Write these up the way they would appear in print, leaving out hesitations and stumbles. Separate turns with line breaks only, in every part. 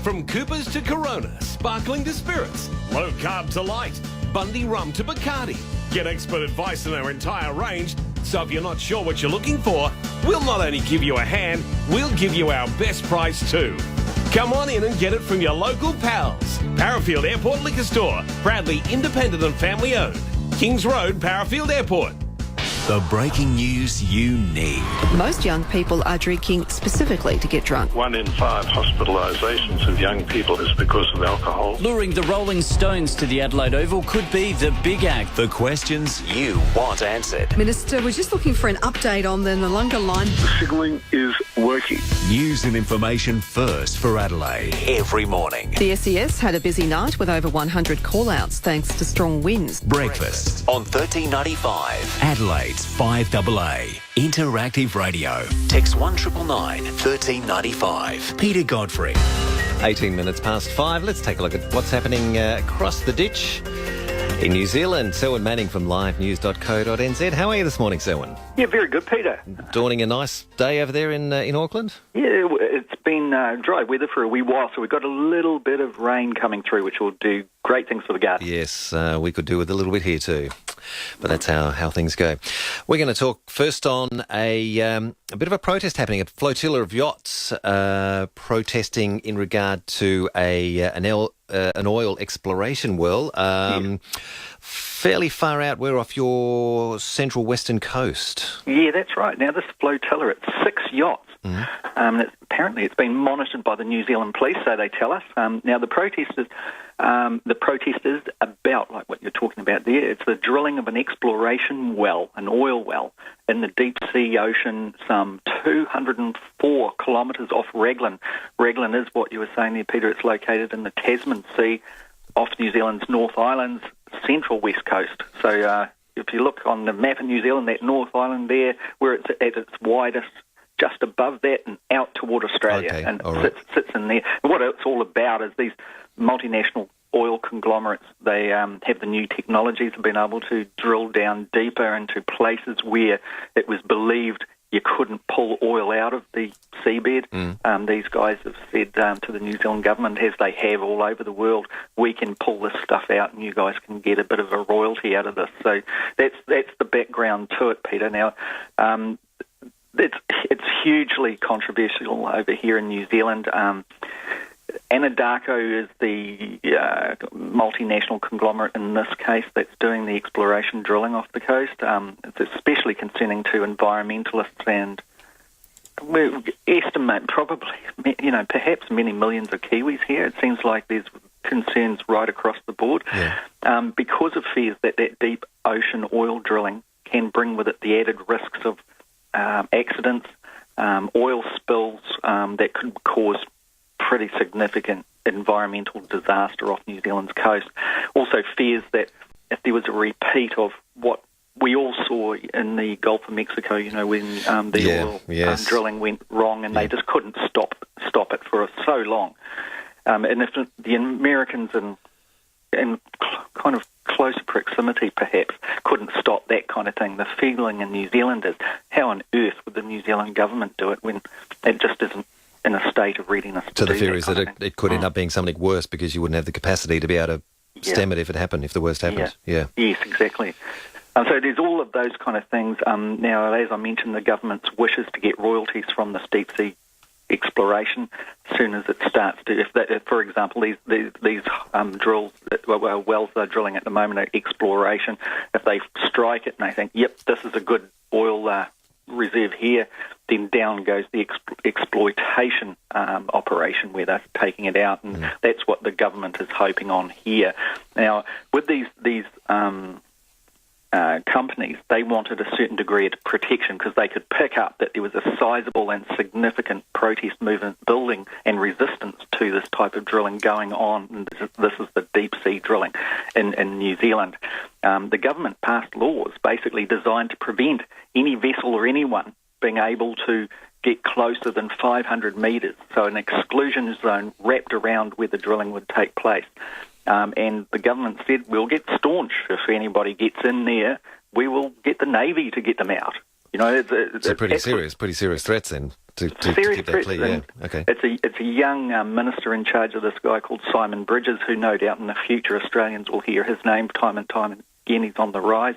From Coopers to Corona, sparkling to spirits, low carb to light, Bundy rum to Bacardi. Get expert advice on our entire range, so if you're not sure what you're looking for, we'll not only give you a hand, we'll give you our best price too. Come on in and get it from your local pals. Parafield Airport Liquor Store, proudly independent and family owned. Kings Road, Parafield Airport.
The breaking news you need.
Most young people are drinking specifically to get drunk.
1 in 5 hospitalisations of young people is because of alcohol.
Luring the Rolling Stones to the Adelaide Oval could be the big act.
The questions you want answered.
Minister, we're just looking for an update on the Noongar line.
The signalling is working.
News and information first for Adelaide every morning.
The SES had a busy night with over 100 call-outs thanks to strong winds.
Breakfast on 1395. Adelaide's 5AA. Interactive radio. Text 1999 1395. Peter Godfrey.
18 minutes past 5. Let's take a look at what's happening across the ditch in New Zealand. Selwyn Manning from livenews.co.nz. How are you this morning, Selwyn?
Yeah, very good, Peter.
Dawning a nice day over there in Auckland?
Yeah, it's been dry weather for a wee while, so we've got a little bit of rain coming through, which will do great things for the garden.
Yes, we could do with a little bit here too. But that's how things go. We're going to talk first on a bit of a protest happening. A flotilla of yachts protesting in regard to an oil exploration well. Fairly far out. We're off your central western coast.
Yeah, that's right. Now, this flotilla, it's 6 yachts. Mm-hmm. Apparently it's been monitored by the New Zealand police, so they tell us. Now, the protest is about, like what you're talking about there, it's the drilling of an exploration well, an oil well, in the deep sea ocean, some 204 kilometres off Raglan. Raglan is what you were saying there, Peter. It's located in the Tasman Sea off New Zealand's North Island's central west coast. So if you look on the map of New Zealand, that North Island there, where it's at its widest, just above that and out toward Australia,
okay,
and
right.
sits in there. And what it's all about is these multinational oil conglomerates. They have the new technologies, have been able to drill down deeper into places where it was believed you couldn't pull oil out of the seabed. These guys have said to the New Zealand government, as they have all over the world, we can pull this stuff out and you guys can get a bit of a royalty out of this. So that's the background to it, Peter. Now, it's hugely controversial over here in New Zealand. Anadarko is the multinational conglomerate in this case that's doing the exploration drilling off the coast. It's especially concerning to environmentalists, and we estimate probably, perhaps many millions of Kiwis here. It seems like there's concerns right across the board because of fears that deep ocean oil drilling can bring with it the added risks of accidents, oil spills that could cause pretty significant environmental disaster off New Zealand's coast. Also fears that if there was a repeat of what we all saw in the Gulf of Mexico, when the oil drilling went wrong and they just couldn't stop it for so long. And if the Americans in kind of closer proximity perhaps couldn't stop that kind of thing, the feeling in New Zealand is, how on earth would the New Zealand government do it when it just isn't in a state of readiness to
So
do
the fear
that
is that it could end up being something worse because you wouldn't have the capacity to be able to stem it if the worst happens. Yeah.
Yes, exactly. So there's all of those kind of things. Now, as I mentioned, the government's wishes to get royalties from this deep sea exploration as soon as it starts to, if for example, these drills, wells they're drilling at the moment are exploration, if they strike it and they think, yep, this is a good oil reserve here, then down goes the exploitation operation where they're taking it out, and that's what the government is hoping on here. Now, with these companies, they wanted a certain degree of protection because they could pick up that there was a sizable and significant protest movement building and resistance to this type of drilling going on. And this is the deep sea drilling in New Zealand. The government passed laws basically designed to prevent any vessel or anyone being able to get closer than 500 metres, so an exclusion zone wrapped around where the drilling would take place. And the government said, we'll get staunch if anybody gets in there. We will get the Navy to get them out.
It's a pretty serious threats then. to
Serious
keep that
threats.
clear. Yeah.
And
Okay.
It's a young minister in charge of this guy called Simon Bridges, who no doubt in the future Australians will hear his name time and time again. He's on the rise,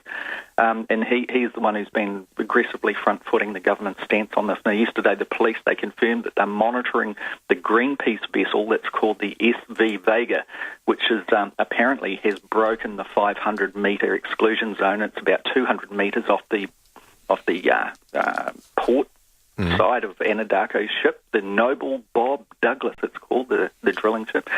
and he's the one who's been aggressively front-footing the government's stance on this. Now, yesterday the police, they confirmed that they're monitoring the Greenpeace vessel that's called the SV Vega, which is apparently has broken the 500-metre exclusion zone. It's about 200 metres off the port side of Anadarko's ship, the Noble Bob Douglas, it's called, the drilling ship.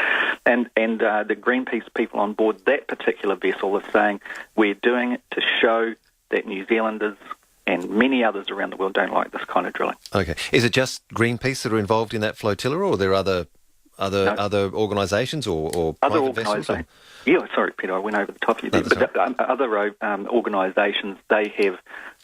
And the Greenpeace people on board that particular vessel are saying, we're doing it to show that New Zealanders and many others around the world don't like this kind of drilling.
Okay. Is it just Greenpeace that are involved in that flotilla, or are there other organisations or
Other
private vessels?
organisations. Yeah, sorry, Peter, I went over the top of you there.
No,
But other organisations, they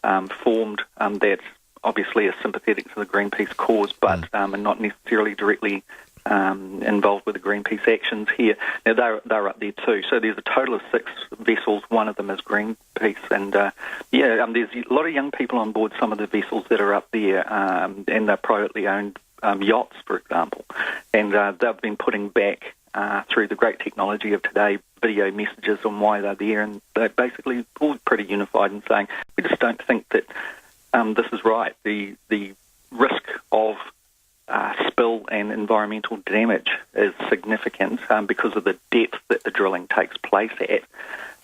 have formed that obviously are sympathetic to the Greenpeace cause, but are not necessarily directly involved with the Greenpeace actions here. Now, they're up there too. So there's a total of 6 vessels. One of them is Greenpeace. And, there's a lot of young people on board some of the vessels that are up there, and they're privately owned yachts, for example. And they've been putting back, through the great technology of today, video messages on why they're there, and they're basically all pretty unified in saying, we just don't think that this is right. The risk of spill and environmental damage is significant because of the depth that the drilling takes place at.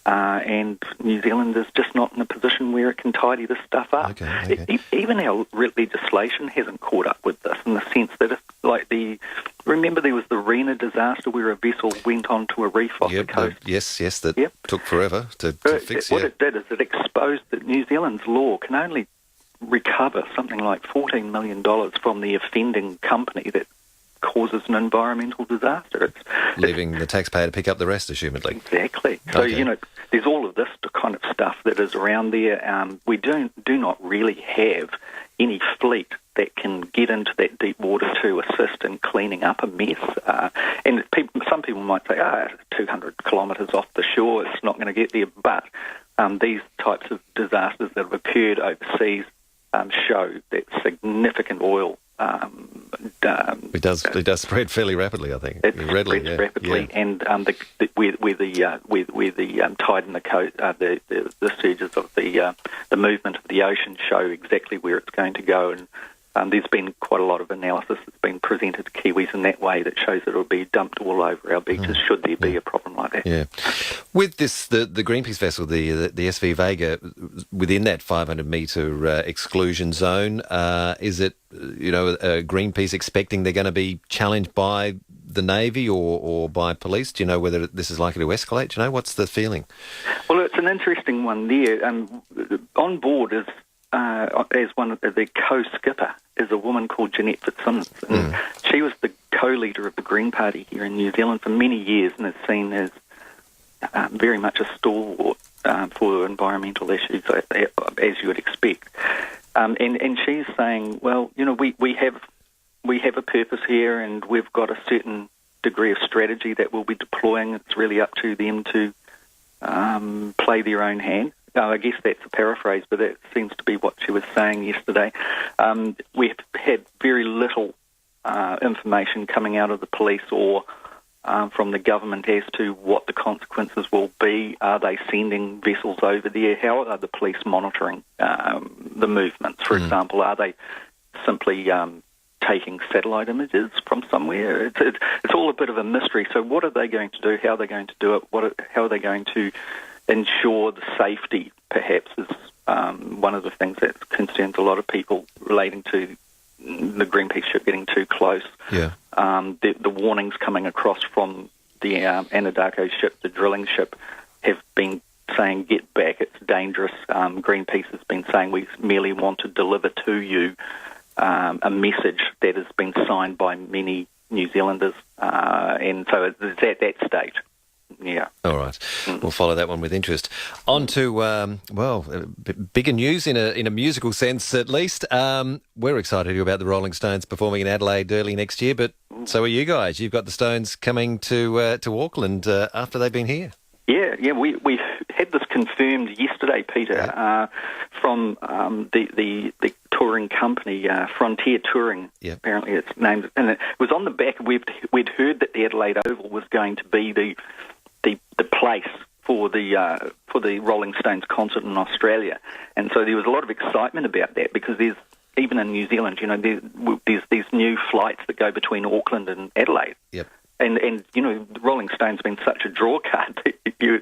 And New Zealand is just not in a position where it can tidy this stuff up.
Okay.
Even our legislation hasn't caught up with this, in the sense that remember there was the Rena disaster where a vessel went onto a reef off the coast.
Yes, that took forever to fix.
What it did is it exposed that New Zealand's law can only recover something like $14 million from the offending company that causes an environmental disaster.
Leaving the taxpayer to pick up the rest, assumedly.
Exactly. So, there's all of this kind of stuff that is around there. We do not really have any fleet that can get into that deep water to assist in cleaning up a mess. And some people might say, 200 kilometres off the shore, it's not going to get there. But these types of disasters that have occurred overseas show that significant oil
It does spread fairly rapidly, I think.
It spreads rapidly, and where the tide and the coast, the surges of the movement of the ocean show exactly where it's going to go, and there's been quite a lot of analysis that's been presented to Kiwis in that way that shows that it will be dumped all over our beaches should there be a problem like that.
Yeah. With this, the Greenpeace vessel, the SV Vega, within that 500-metre exclusion zone, is it, Greenpeace expecting they're going to be challenged by the Navy or by police? Do you know whether this is likely to escalate? Do you know? What's the feeling?
Well, it's an interesting one there. On board is, as one of the co-skipper, is a woman called Jeanette Fitzsimmons. And she was the co-leader of the Green Party here in New Zealand for many years and is seen as very much a stalwart for environmental issues, as you would expect. And she's saying, well, we have a purpose here, and we've got a certain degree of strategy that we'll be deploying. It's really up to them to play their own hand. I guess that's a paraphrase, but that seems to be what she was saying yesterday. We've had very little information coming out of the police or from the government as to what the consequences will be. Are they sending vessels over there? How are the police monitoring the movements? For example, are they simply taking satellite images from somewhere? It's all a bit of a mystery. So what are they going to do? How are they going to do it? How are they going to ensure the safety, perhaps, is one of the things that concerns a lot of people relating to the Greenpeace ship getting too close.
Yeah.
The warnings coming across from the Anadarko ship, the drilling ship, have been saying, get back, it's dangerous. Greenpeace has been saying, we merely want to deliver to you a message that has been signed by many New Zealanders. And so it's at that stage. Yeah.
All right. We'll follow that one with interest. On to, bigger news in a musical sense, at least. We're excited about the Rolling Stones performing in Adelaide early next year, but so are you guys. You've got the Stones coming to Auckland after they've been here.
Yeah. We had this confirmed yesterday, Peter, from the touring company, Frontier Touring.
Yep.
Apparently, it's named, and it was on the back. We'd heard that the Adelaide Oval was going to be the place for the Rolling Stones concert in Australia, and so there was a lot of excitement about that because there's even in New Zealand, there's these new flights that go between Auckland and Adelaide.
Yep.
And the Rolling Stones have been such a draw card that you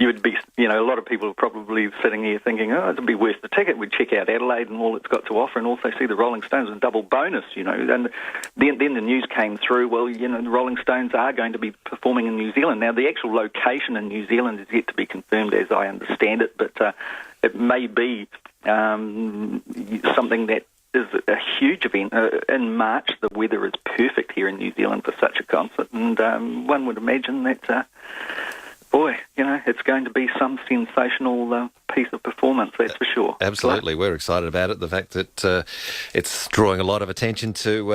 would be, a lot of people are probably sitting here thinking, oh, it'd be worth the ticket. We'd check out Adelaide and all it's got to offer and also see the Rolling Stones as a double bonus, And then the news came through, well, the Rolling Stones are going to be performing in New Zealand. Now, the actual location in New Zealand is yet to be confirmed, as I understand it, but it may be something that is a huge event. In March, the weather is perfect here in New Zealand for such a concert, and one would imagine that, it's going to be some sensational piece of performance, that's for sure.
Absolutely. We're excited about it. The fact that it's drawing a lot of attention to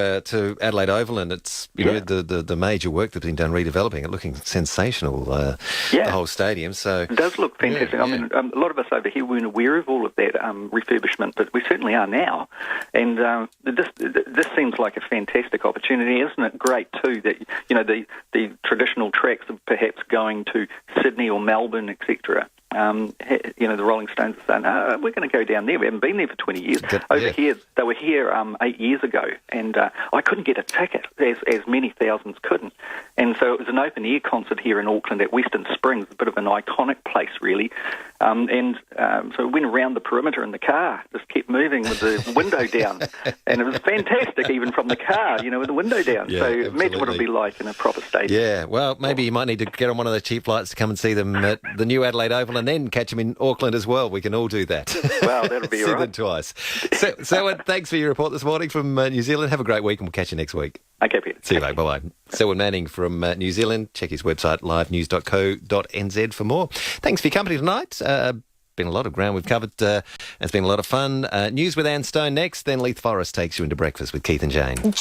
Adelaide Oval, and it's the major work that's been done redeveloping it, looking sensational, the whole stadium. So
it does look fantastic. I mean, a lot of us over here weren't aware of all of that refurbishment, but we certainly are now. And this seems like a fantastic opportunity. Isn't it great, too, that, the traditional tracks of perhaps going to Sydney or Melbourne, etc., the Rolling Stones are saying, we're going to go down there. We haven't been there for 20 years. Here, they were here 8 years ago, and I couldn't get a ticket, as many thousands couldn't. And so it was an open-air concert here in Auckland at Western Springs, a bit of an iconic place, really. So we went around the perimeter in the car, just kept moving with the window down. And it was fantastic, even from the car, with the window down.
Yeah,
so
absolutely.
Imagine what it would be like in a proper stadium.
Yeah, well, maybe you might need to get on one of the cheap flights to come and see them at the new Adelaide Oval and then catch them in Auckland as well. We can all do that.
Well, that'll be all
See
right.
them twice. Selwyn, thanks for your report this morning from New Zealand. Have a great week and we'll catch you next week.
Okay, Peter.
See you, mate. Bye-bye. Selwyn Manning from New Zealand. Check his website, livenews.co.nz for more. Thanks for your company tonight. Been a lot of ground we've covered. It's been a lot of fun. News with Anne Stone next, then Leith Forrest takes you into breakfast with Keith and Jane.